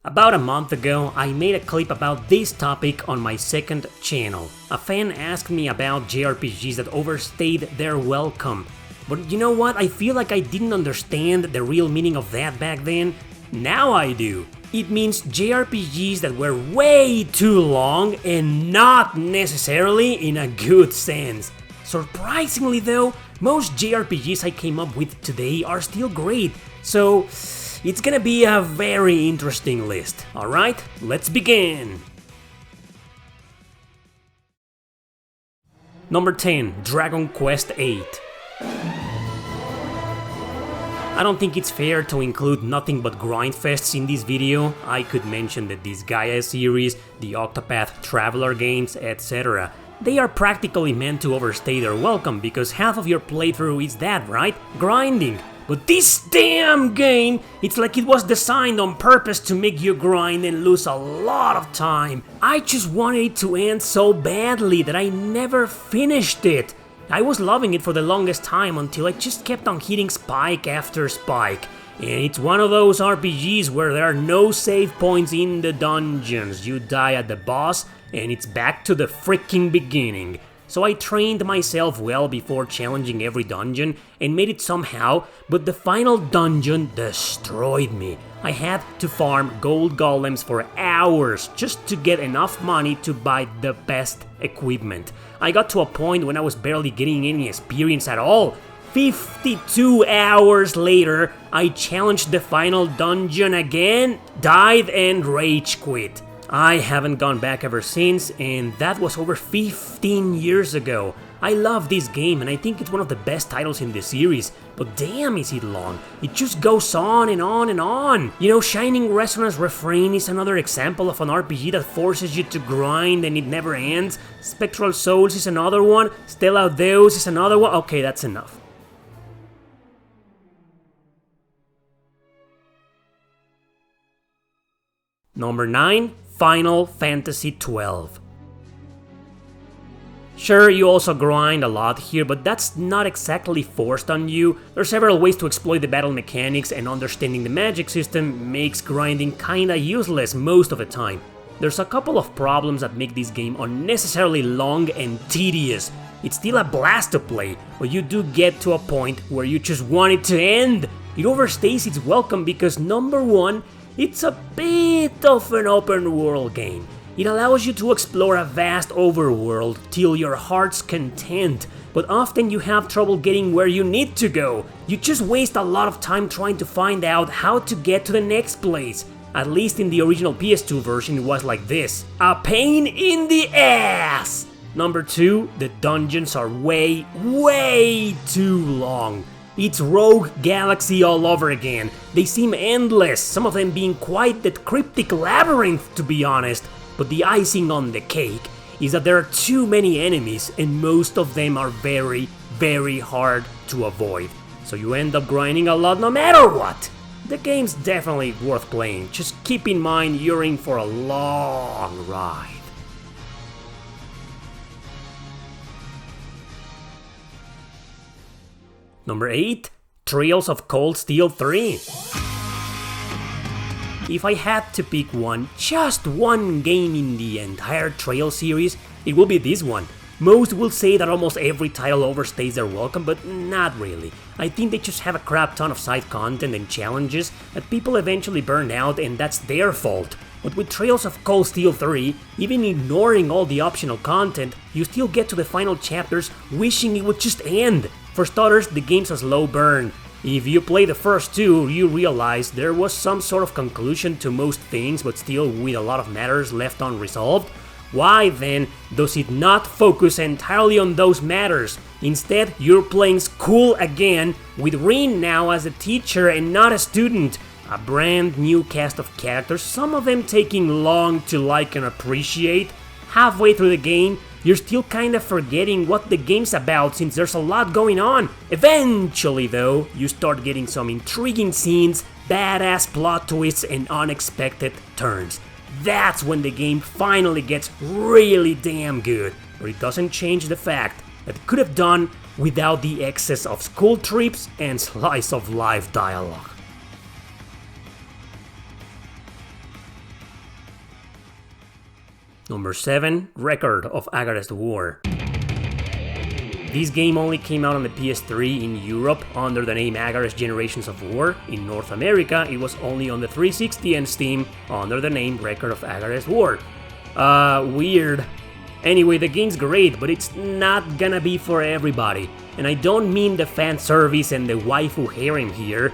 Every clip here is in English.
About a month ago, I made a clip about this topic on my second channel. A fan asked me about JRPGs that overstayed their welcome. But you know what, I feel like I didn't understand the real meaning of that back then. Now I do. It means JRPGs that were way too long and not necessarily in a good sense. Surprisingly though, most JRPGs I came up with today are still great, so it's gonna be a very interesting list. Alright, let's begin! Number 10. Dragon Quest VIII. I don't think it's fair to include nothing but grindfests in this video. I could mention the Disgaea series, the Octopath Traveler games, etc. They are practically meant to overstay their welcome because half of your playthrough is that, right? Grinding. But this damn game, it's like it was designed on purpose to make you grind and lose a lot of time. I just wanted it to end so badly that I never finished it. I was loving it for the longest time until I just kept on hitting spike after spike. And it's one of those RPGs where there are no save points in the dungeons. You die at the boss and it's back to the freaking beginning. So I trained myself well before challenging every dungeon and made it somehow, but the final dungeon destroyed me. I had to farm gold golems for hours just to get enough money to buy the best equipment. I got to a point when I was barely getting any experience at all. 52 hours later, I challenged the final dungeon again, died and rage quit. I haven't gone back ever since, and that was over 15 years ago. I love this game and I think it's one of the best titles in the series, but damn is it long. It just goes on and on and on. You know, Shining Resonance Refrain is another example of an RPG that forces you to grind and it never ends. Spectral Souls is another one. Stella Deus is another one. Okay, that's enough. Number 9. Final Fantasy XII. Sure, you also grind a lot here, but that's not exactly forced on you. There are several ways to exploit the battle mechanics, and understanding the magic system makes grinding kinda useless most of the time. There's a couple of problems that make this game unnecessarily long and tedious. It's still a blast to play, but you do get to a point where you just want it to end. It overstays its welcome because number 1, it's a bit of an open world game. It allows you to explore a vast overworld till your heart's content, but often you have trouble getting where you need to go. You just waste a lot of time trying to find out how to get to the next place. At least in the original PS2 version it was like this. A pain in the ass! Number 2, the dungeons are way too long. It's Rogue Galaxy all over again. They seem endless, some of them being quite the cryptic labyrinth to be honest. But the icing on the cake is that there are too many enemies and most of them are very hard to avoid. So you end up grinding a lot no matter what. The game's definitely worth playing, just keep in mind you're in for a long ride. Number 8. Trails of Cold Steel 3. If I had to pick one, just one game in the entire Trail series, it will be this one. Most will say that almost every title overstays their welcome, but not really. I think they just have a crap ton of side content and challenges that people eventually burn out and that's their fault. But with Trails of Cold Steel 3, even ignoring all the optional content, you still get to the final chapters wishing it would just end. For starters, the game's a slow burn. If you play the first 2, you realize there was some sort of conclusion to most things, but still with a lot of matters left unresolved. Why then does it not focus entirely on those matters? Instead, you're playing school again, with Rin now as a teacher and not a student. A brand new cast of characters, some of them taking long to like and appreciate. Halfway through the game, you're still kinda forgetting what the game's about since there's a lot going on. Eventually though, you start getting some intriguing scenes, badass plot twists and unexpected turns. That's when the game finally gets really damn good, but it doesn't change the fact that it could have done without the excess of school trips and slice of life dialogue. Number 7, Record of Agarist War. This game only came out on the PS3 in Europe under the name Agarist Generations of War. In North America, it was only on the 360 and Steam under the name Record of Agarist War. Weird. Anyway, the game's great, but it's not gonna be for everybody. And I don't mean the fan service and the waifu harem here,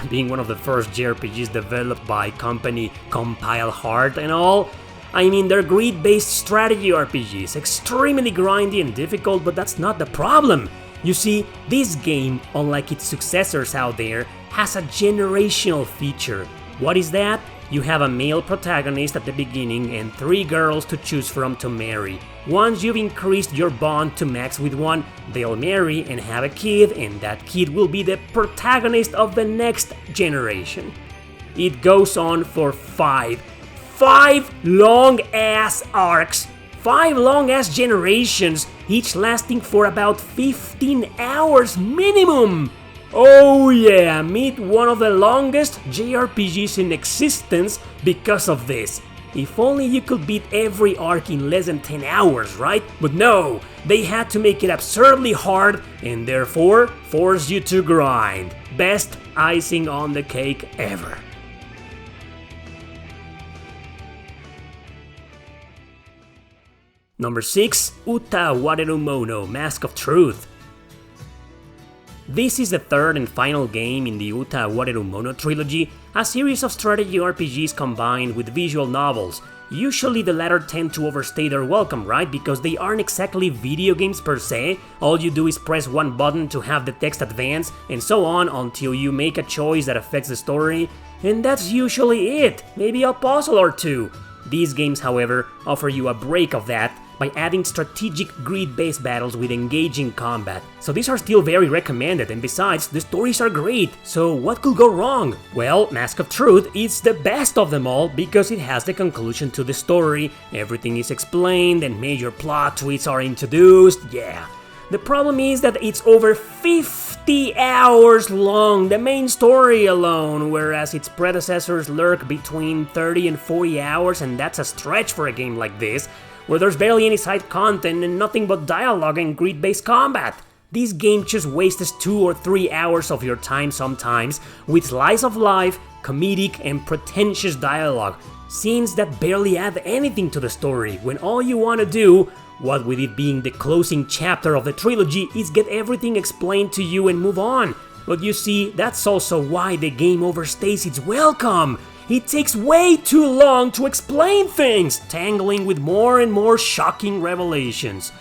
being one of the first JRPGs developed by company Compile Heart and all. I mean, they're grid-based strategy RPGs, extremely grindy and difficult, but that's not the problem. You see, this game, unlike its successors out there, has a generational feature. What is that? You have a male protagonist at the beginning and 3 girls to choose from to marry. Once you've increased your bond to max with one, they'll marry and have a kid, and that kid will be the protagonist of the next generation. It goes on for 5 long-ass arcs, 5 long-ass generations, each lasting for about 15 hours minimum! Oh yeah, meet one of the longest JRPGs in existence because of this. If only you could beat every arc in less than 10 hours, right? But no, they had to make it absurdly hard and therefore force you to grind. Best icing on the cake ever. Number 6, Uta Wareru Mono, Mask of Truth. This is the third and final game in the Uta Wareru Mono trilogy, a series of strategy RPGs combined with visual novels. Usually the latter tend to overstay their welcome, right? Because they aren't exactly video games per se. All you do is press one button to have the text advance, and so on until you make a choice that affects the story, and that's usually it, maybe a puzzle or two. These games, however, offer you a break of that by adding strategic grid-based battles with engaging combat. So these are still very recommended, and besides, the stories are great, so what could go wrong? Well, Mask of Truth is the best of them all because it has the conclusion to the story, everything is explained and major plot twists are introduced, yeah. The problem is that it's over 50 hours long, the main story alone, whereas its predecessors lurk between 30 and 40 hours, and that's a stretch for a game like this, where there's barely any side content and nothing but dialogue and grid-based combat. This game just wastes 2 or 3 hours of your time sometimes, with slice of life, comedic and pretentious dialogue, scenes that barely add anything to the story, when all you want to do, what with it being the closing chapter of the trilogy, is get everything explained to you and move on. But you see, that's also why the game overstays its welcome. It takes way too long to explain things, tangling with more and more shocking revelations.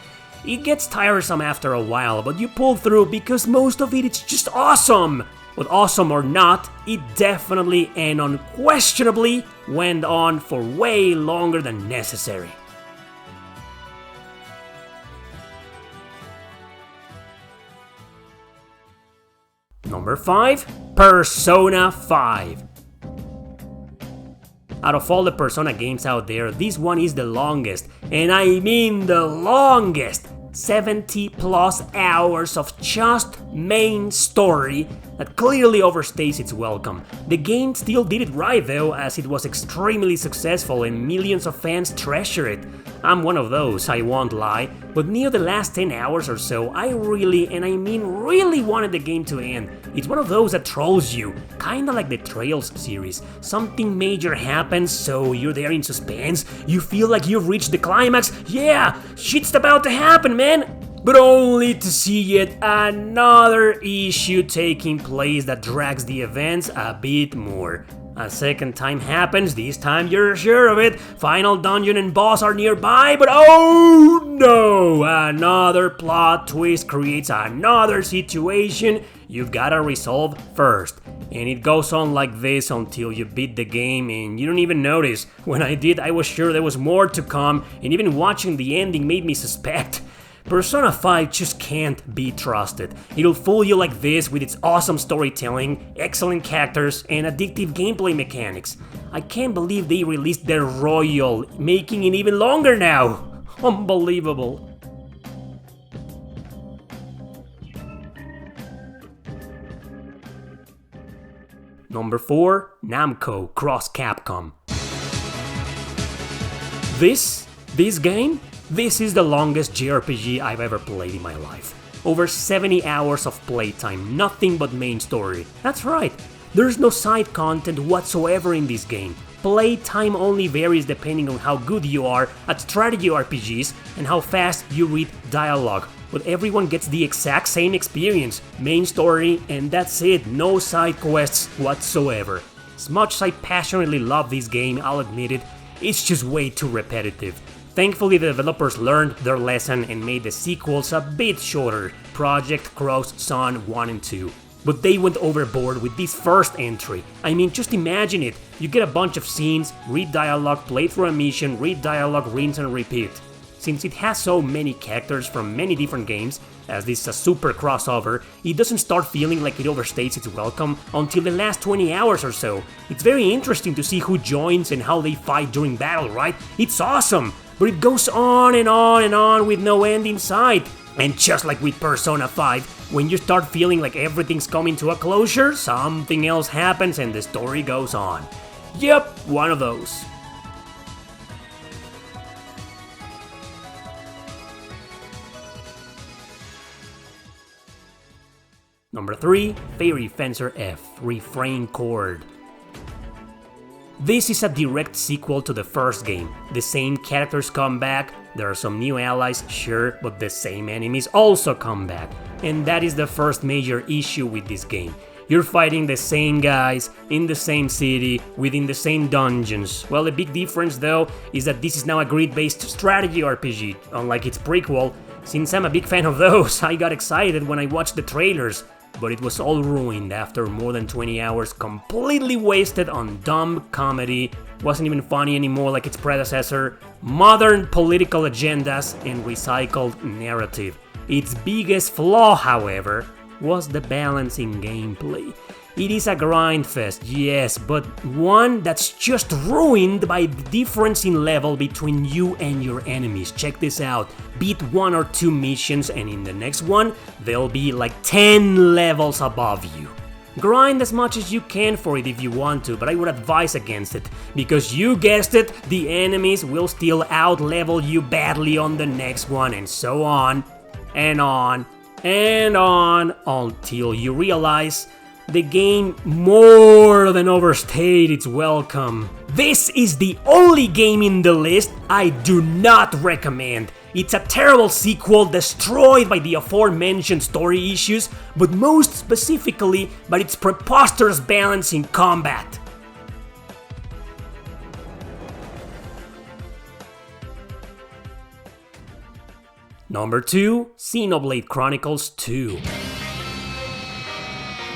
It gets tiresome after a while, but you pull through because most of it's just awesome. But awesome or not, it definitely and unquestionably went on for way longer than necessary. Number 5, Persona 5. Out of all the Persona games out there, this one is the longest, and I mean the longest! 70 plus hours of just main story that clearly overstays its welcome. The game still did it right though, as it was extremely successful and millions of fans treasure it. I'm one of those, I won't lie, but near the last 10 hours or so, I really, and I mean really wanted the game to end. It's one of those that trolls you, kinda like the Trails series. Something major happens, so you're there in suspense, you feel like you've reached the climax, yeah, shit's about to happen, man! But only to see yet another issue taking place that drags the events a bit more. A second time happens, this time you're sure of it, final dungeon and boss are nearby, but oh no! Another plot twist creates another situation you've gotta resolve first. And it goes on like this until you beat the game and you don't even notice. When I did, I was sure there was more to come, and even watching the ending made me suspect. Persona 5 just can't be trusted. It'll fool you like this with its awesome storytelling, excellent characters, and addictive gameplay mechanics. I can't believe they released their Royal, making it even longer now. Unbelievable. Number 4, Namco Cross Capcom. This This game? This is the longest JRPG I've ever played in my life. Over 70 hours of playtime, nothing but main story. That's right, there's no side content whatsoever in this game. Playtime only varies depending on how good you are at strategy RPGs and how fast you read dialogue. But everyone gets the exact same experience, main story, and that's it, no side quests whatsoever. As much as I passionately love this game, I'll admit it, it's just way too repetitive. Thankfully, the developers learned their lesson and made the sequels a bit shorter, Project Cross Sun 1 and 2. But they went overboard with this first entry. I mean, just imagine it. You get a bunch of scenes, read dialogue, play through a mission, read dialogue, rinse and repeat. Since it has so many characters from many different games, as this is a super crossover, it doesn't start feeling like it overstays its welcome until the last 20 hours or so. It's very interesting to see who joins and how they fight during battle, right? It's awesome! But it goes on and on and on with no end in sight. And just like with Persona 5, when you start feeling like everything's coming to a closure, something else happens and the story goes on. Yep, one of those. Number 3, Fairy Fencer F, Refrain Chord. This is a direct sequel to the first game. The same characters come back, there are some new allies, sure, but the same enemies also come back. And that is the first major issue with this game. You're fighting the same guys, in the same city, within the same dungeons. Well, the big difference though is that this is now a grid-based strategy RPG, unlike its prequel. Since I'm a big fan of those, I got excited when I watched the trailers. But it was all ruined after more than 20 hours completely wasted on dumb comedy, wasn't even funny anymore like its predecessor, modern political agendas, and recycled narrative. Its biggest flaw, however, was the balance in gameplay. It is a grind fest, yes, but one that's just ruined by the difference in level between you and your enemies. Check this out. Beat 1 or 2 missions and in the next one, they'll be like 10 levels above you. Grind as much as you can for it if you want to, but I would advise against it, because you guessed it, the enemies will still out-level you badly on the next one, and so on, and on, and on, until you realize the game more than overstayed its welcome. This is the only game in the list I do not recommend. It's a terrible sequel destroyed by the aforementioned story issues, but most specifically by its preposterous balance in combat. Number 2, Xenoblade Chronicles 2.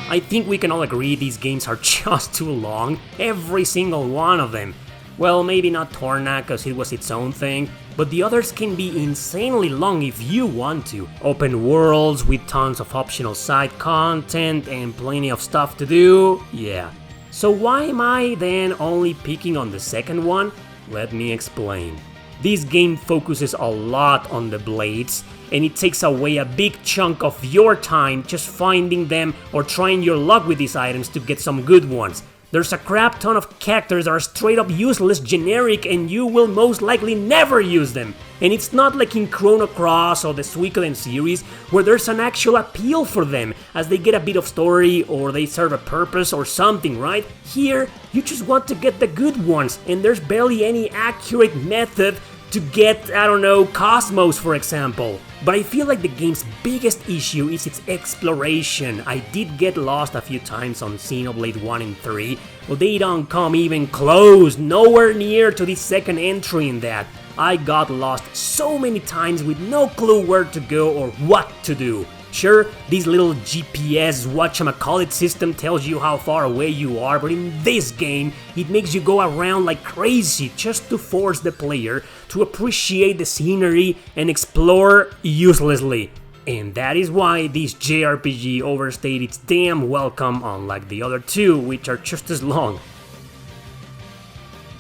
I think we can all agree these games are just too long, every single one of them. Well, maybe not Torna, cause it was its own thing, but the others can be insanely long if you want to. Open worlds with tons of optional side content and plenty of stuff to do, yeah. So why am I then only picking on the second one? Let me explain. This game focuses a lot on the blades, and it takes away a big chunk of your time just finding them or trying your luck with these items to get some good ones. There's a crap ton of characters that are straight up useless, generic, and you will most likely never use them. And it's not like in Chrono Cross or the Suikoden series, where there's an actual appeal for them, as they get a bit of story or they serve a purpose or something, right? Here, you just want to get the good ones, and there's barely any accurate method to get, I don't know, Cosmos for example. But I feel like the game's biggest issue is its exploration. I did get lost a few times on Xenoblade 1 and 3, but they don't come even close, nowhere near to the second entry in that. I got lost so many times with no clue where to go or what to do. Sure, this little GPS whatchamacallit system tells you how far away you are, but in this game, it makes you go around like crazy just to force the player to appreciate the scenery and explore uselessly. And that is why this JRPG overstayed its damn welcome, unlike the other two, which are just as long.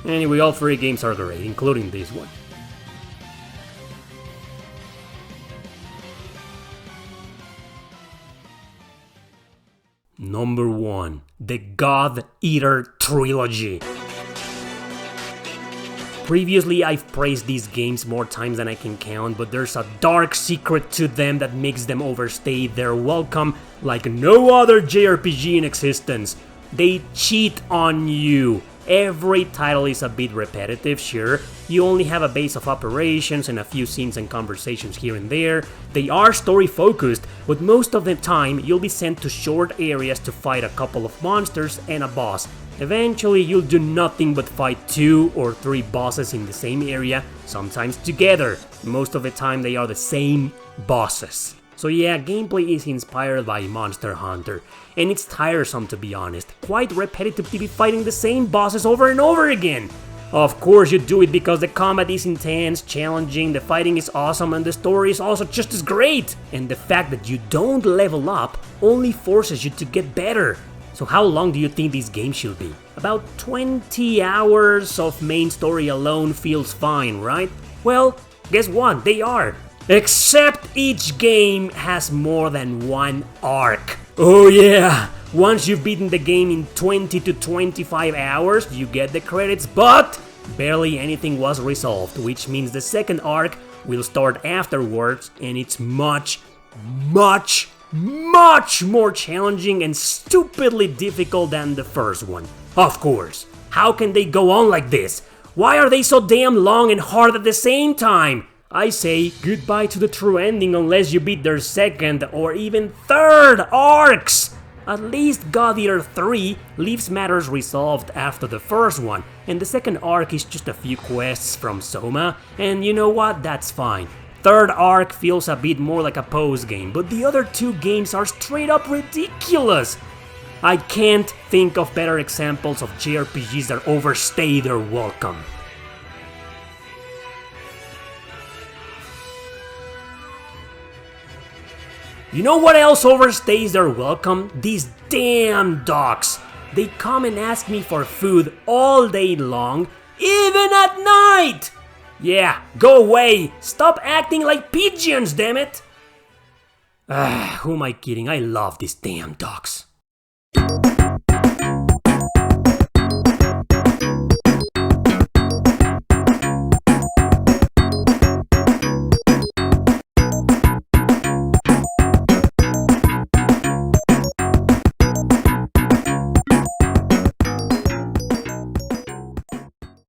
Anyway, all 3 games are great, including this one. Number 1, the God Eater Trilogy. Previously, I've praised these games more times than I can count, but there's a dark secret to them that makes them overstay their welcome like no other JRPG in existence. They cheat on you. Every title is a bit repetitive, sure. You only have a base of operations and a few scenes and conversations here and there. They are story focused, but most of the time you'll be sent to short areas to fight a couple of monsters and a boss. Eventually you'll do nothing but fight 2 or 3 bosses in the same area, sometimes together. Most of the time they are the same bosses. So yeah, gameplay is inspired by Monster Hunter, and it's tiresome to be honest, quite repetitive to be fighting the same bosses over and over again. Of course you do it because the combat is intense, challenging, the fighting is awesome, and the story is also just as great. And the fact that you don't level up only forces you to get better. So how long do you think this game should be? About 20 hours of main story alone feels fine, right? Well, guess what? They are. Except each game has more than one arc. Oh yeah! Once you've beaten the game in 20 to 25 hours, you get the credits, but barely anything was resolved, which means the second arc will start afterwards, and it's much more challenging and stupidly difficult than the first one. Of course. How can they go on like this? Why are they so damn long and hard at the same time? I say goodbye to the true ending unless you beat their second or even third arcs! At least God Eater 3 leaves matters resolved after the first one, and the second arc is just a few quests from Soma, and you know what, that's fine. Third arc feels a bit more like a pose game, but the other 2 games are straight up ridiculous! I can't think of better examples of JRPGs that overstay their welcome. You know what else overstays their welcome? These damn dogs. They come and ask me for food all day long, even at night! Yeah, go away! Stop acting like pigeons, damn it! Who am I kidding? I love these damn dogs.